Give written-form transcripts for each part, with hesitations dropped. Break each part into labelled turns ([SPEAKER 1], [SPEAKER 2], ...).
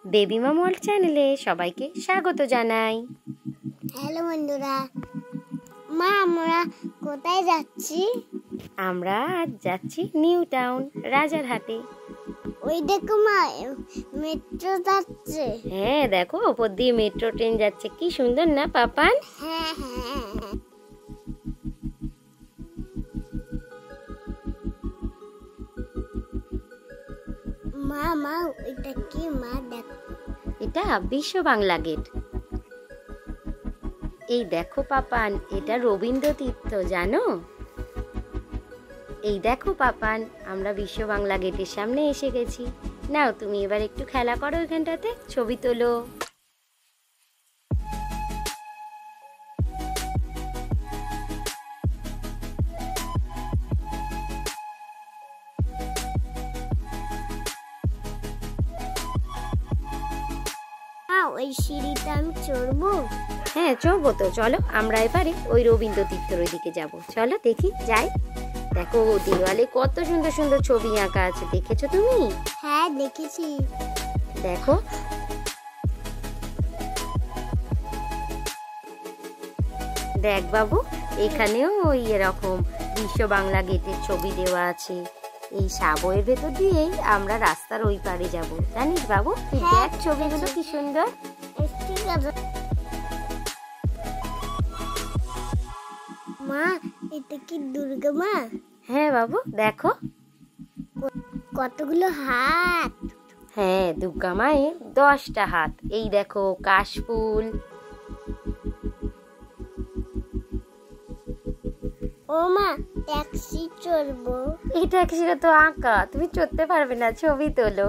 [SPEAKER 1] বেবিমা মল চ্যানেলে সবাইকে স্বাগত জানাই।
[SPEAKER 2] হ্যালো বন্ধুরা, মা আমরা কোথায় যাচ্ছি?
[SPEAKER 1] আমরা আজ যাচ্ছি নিউ টাউন রাজারহাটে।
[SPEAKER 2] ওই দেখো মা, মেট্রো যাচ্ছে।
[SPEAKER 1] হ্যাঁ দেখো, ওপর দিয়ে মেট্রো ট্রেন যাচ্ছে, কি সুন্দর না পাপান?
[SPEAKER 2] হ্যাঁ হ্যাঁ হ্যাঁ। মা মা এটা কি মা? দেখো,
[SPEAKER 1] এটা বিশ্ব বাংলা গেট। এই দেখো পাপান, এটা রবীন্দ্র তীর্থ, জানো? এই দেখো পাপান, আমরা বিশ্ব বাংলা গেটের সামনে এসে গেছি। নাও তুমি এবার একটু খেলা করো, এখানটাতে ছবি তোলো।
[SPEAKER 2] ওই সিঁড়িটা আমি চড়বো?
[SPEAKER 1] হ্যাঁ চড়বো তো, চলো আমরা এবারে ওই রবীন্দ্র তীর্থের ওইদিকে যাবো। চলো দেখি যাই। দেখো দেওয়ালে কত সুন্দর সুন্দর ছবি আঁকা আছে, দেখেছো তুমি?
[SPEAKER 2] হ্যাঁ দেখেছি।
[SPEAKER 1] দেখো দেখ বাবু, এখানেও ওই এরকম বিশ্ব বাংলা গেটের ছবি দেওয়া আছে। এই সাবওয়ের ভেতর দিয়েই আমরা রাস্তার ওই পারে যাব, জানিস বাবু? তুই দেখ ছবিগুলো কি সুন্দর।
[SPEAKER 2] ঠিক আছে মা, এটা কি দুর্গা মা?
[SPEAKER 1] হ্যাঁ বাবু দেখো,
[SPEAKER 2] কতগুলো হাত।
[SPEAKER 1] হ্যাঁ দুর্গা মায়ের 10টা হাত। এই দেখো কাশফুল।
[SPEAKER 2] ও মা, ট্যাক্সি চড়বো?
[SPEAKER 1] এই ট্যাক্সিটা তো আঁকা, তুমি চড়তে পারবে না, ছবি তোলো।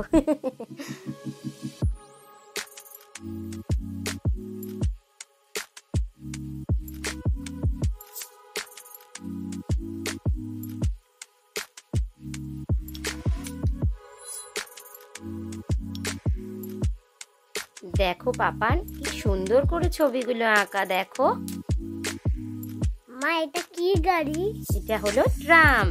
[SPEAKER 1] দেখো পাপান, কি সুন্দর করে ছবিগুলো আঁকা, দেখো।
[SPEAKER 2] মা এটা কি গাড়ি?
[SPEAKER 1] এটা হলো ট্রাম।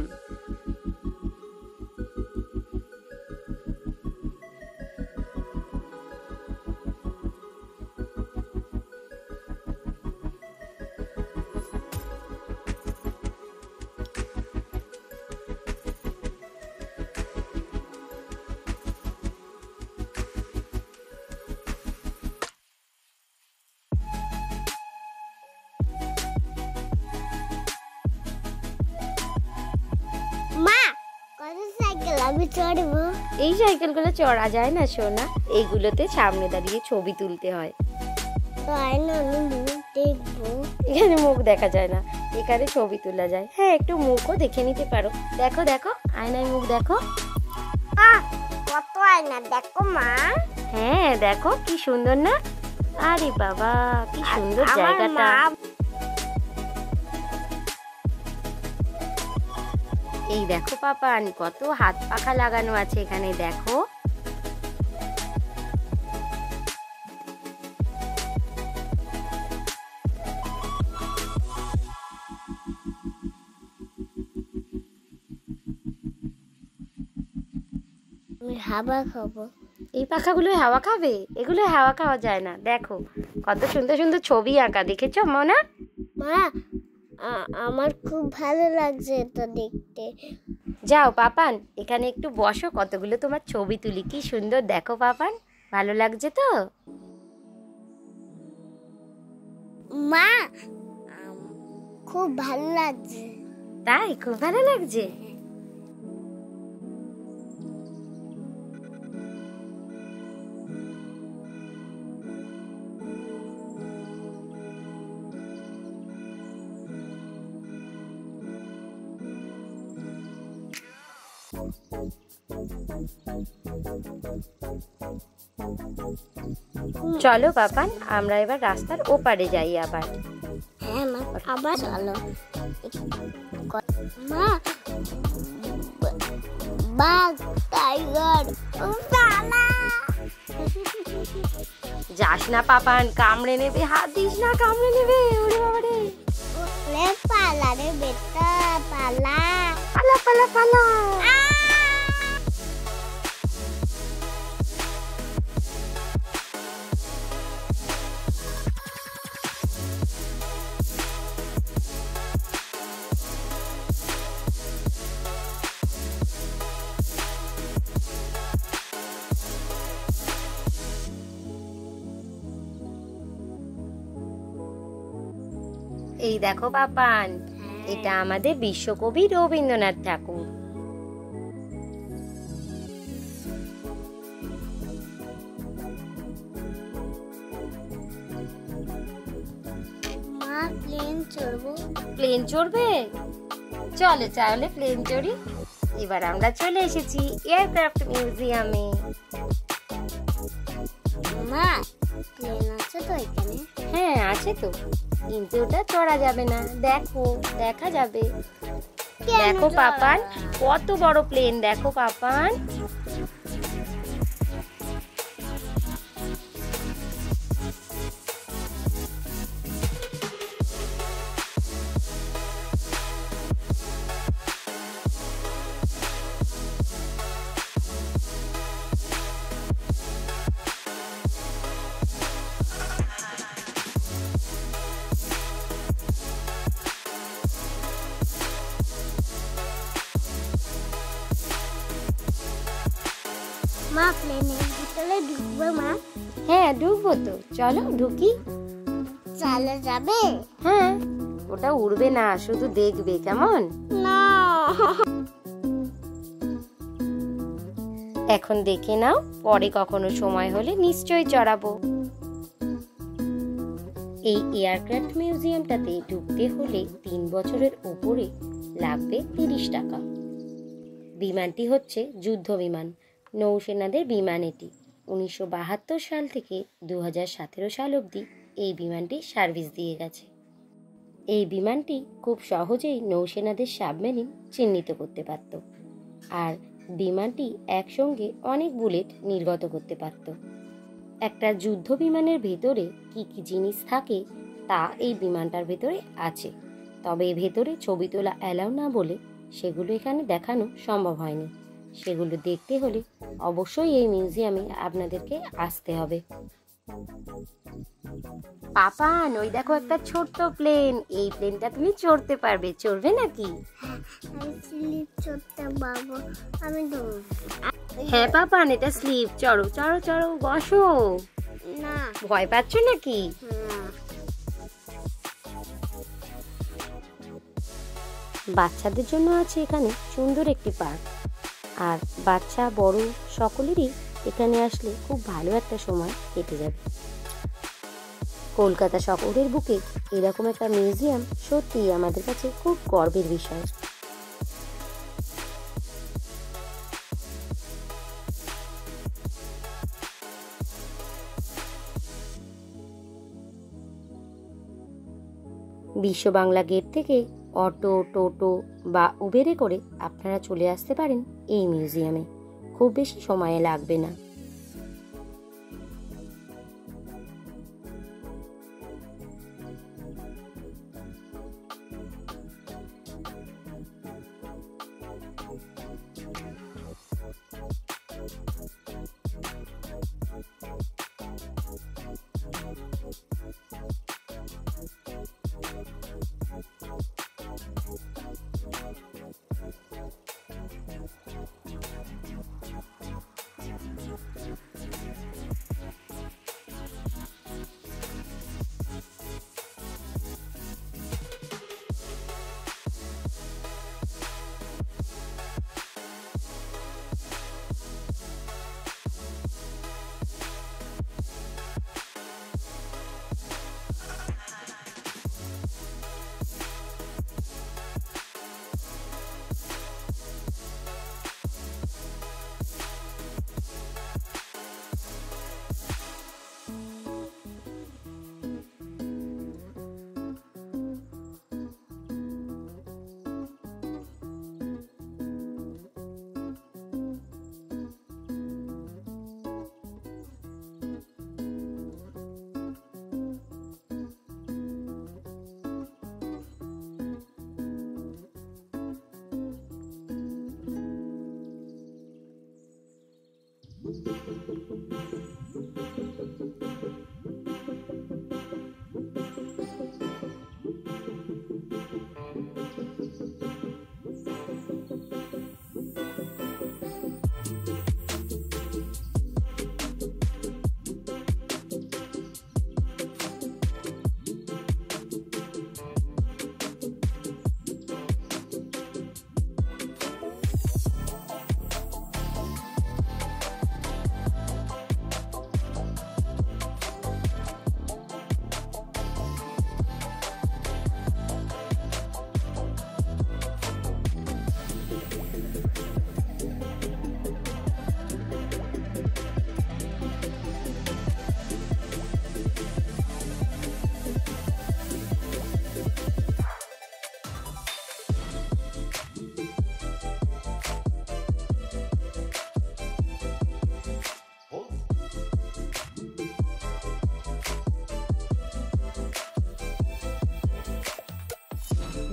[SPEAKER 2] মা কত সাইকেল আমি চড়বো?
[SPEAKER 1] এই সাইকেলগুলো চড়া যায় না সোনা, এইগুলোতে সামনে দাঁড়িয়ে ছবি তুলতে হয়।
[SPEAKER 2] তাই না, আমি মুখ দেখবো?
[SPEAKER 1] এখানে মুখ দেখা যায় না, এখানে ছবি তোলা যায়। হ্যাঁ একটু মুখও দেখে নিতে পারো। দেখো দেখো, আয়নায় মুখ দেখো।
[SPEAKER 2] কত আয়না দেখো মা।
[SPEAKER 1] হ্যাঁ দেখো কি সুন্দর না? আরে বাবা কি সুন্দর জায়গাটা। এই দেখো পাপান, কত হাত পাখা লাগানো আছে এখানে, দেখো।
[SPEAKER 2] আমি হাওয়া খাবো।
[SPEAKER 1] এই পাখাগুলো হাওয়া খাবে? এগুলো হাওয়া খাওয়া যায় না। দেখো কত সুন্দর সুন্দর ছবি আঁকা, দেখেছো মোনা?
[SPEAKER 2] মা আমার খুব ভালো লাগছে এটা দেখতে।
[SPEAKER 1] যাও পাপান, এখানে একটু বসো, কতগুলো তোমার ছবি তুলি, কি সুন্দর দেখো পাপান। ভালো লাগছে তো?
[SPEAKER 2] মা খুব ভালো লাগছে।
[SPEAKER 1] তাই? খুব ভালো লাগছে। চলো পাপান, আমরা এবার রাস্তার ওপারে যাই আবার।
[SPEAKER 2] হ্যাঁ মা, আবার চলো। মা বাঘ, টাইগার,
[SPEAKER 1] যাস না পাপান, কামড়ে নেবে, হাত দিস না, কামড়ে নেবে। ওরে বাবা রে,
[SPEAKER 2] পালা রে বেটা, পালা
[SPEAKER 1] পালা পালা পালা। এই দেখো পাপান, এটা আমাদের বিশ্বকবি রবীন্দ্রনাথ ঠাকুর।
[SPEAKER 2] মা প্লেন চড়বো।
[SPEAKER 1] প্লেন চড়বে? চলে তাহলে প্লেন চড়ি। এবার আমরা চলে এসেছি এয়ারক্রাফট মিউজিয়ামে।
[SPEAKER 2] মা প্লেন আছে তো এখানে?
[SPEAKER 1] হ্যাঁ আছে তো, কিন্তু ওটা চড়া যাবে না। দেখো, দেখা যাবে। দেখো পাপান, কত বড় প্লেন দেখো পাপান।
[SPEAKER 2] মা প্লেনের ভিতরে ঢুকবো মা?
[SPEAKER 1] হ্যাঁ ঢুকবো তো, চলো ঢুকি।
[SPEAKER 2] চালা যাবে?
[SPEAKER 1] হ্যাঁ, ওটা উড়বে না, শুধু দেখবে, কেমন?
[SPEAKER 2] না।
[SPEAKER 1] এখন দেখে নাও, পরে কখনো সময় হলে নিশ্চয়ই চড়াবো। এই এয়ারক্রাফট মিউজিয়ামটাতে ঢুকতে হলে 3 বছরের উপরে লাগবে 30 টাকা। বিমানটি হচ্ছে যুদ্ধ বিমান, নৌসেনাদের বিমান। এটি 1972 সাল থেকে 2017 সাল অবধি এই বিমানটি সার্ভিস দিয়ে গেছে। এই বিমানটি খুব সহজেই নৌসেনাদের সাবমেরিন চিহ্নিত করতে পারত, আর বিমানটি একসঙ্গে অনেক বুলেট নির্গত করতে পারত। একটা যুদ্ধ বিমানের ভেতরে কি কি জিনিস থাকে তা এই বিমানটার ভেতরে আছে, তবে ভেতরে ছবি তোলা অ্যালাউ না বলে সেগুলো এখানে দেখানো সম্ভব হয়নি। সেগুলো দেখতে হলে অবশ্যই এই মিউজিয়ামে আপনাদেরকে আসতে হবে। পাপান, ওই দেখো একটা ছোট্ট প্লেন। এই প্লেনটা তুমি চড়তে পারবে, চড়বে নাকি?
[SPEAKER 2] আমি স্লিপ চড়তে পারবো, আমি দৌড়।
[SPEAKER 1] হ্যাঁ পাপান, এটা স্লিপ। চড়ো চড়ো চড়ো, বসো।
[SPEAKER 2] না।
[SPEAKER 1] ভয় পাচ্ছ নাকি? বাচ্চাদের জন্য আছে এখানে সুন্দর একটি পার্ক, আর বাচ্চা বড় সকলেরই এখানে আসলে খুব ভালো একটা সময় কেটে যাবে। কলকাতা শহরের বুকে এরকম একটা মিউজিয়াম সত্যিই আমাদের কাছে খুব গর্বের বিষয়। বিশ্ব বাংলা গেট থেকে অটো, টোটো বা উবেরে করে আপনারা চলে আসতে পারেন এই মিউজিয়ামে। খুব বেশি সময় লাগবে না।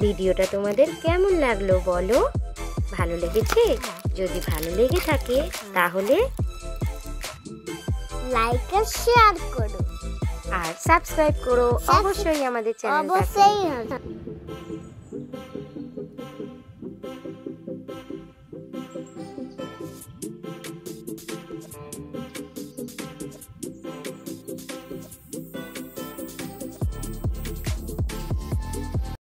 [SPEAKER 1] ভিডিওটা তোমাদের কেমন লাগলো বলো? ভালো লেগেছে? যদি ভালো লেগে থাকে তাহলে
[SPEAKER 2] লাইক আর শেয়ার করো,
[SPEAKER 1] আর সাবস্ক্রাইব করো অবশ্যই আমাদের চ্যানেলটাকে।
[SPEAKER 2] অবশ্যই।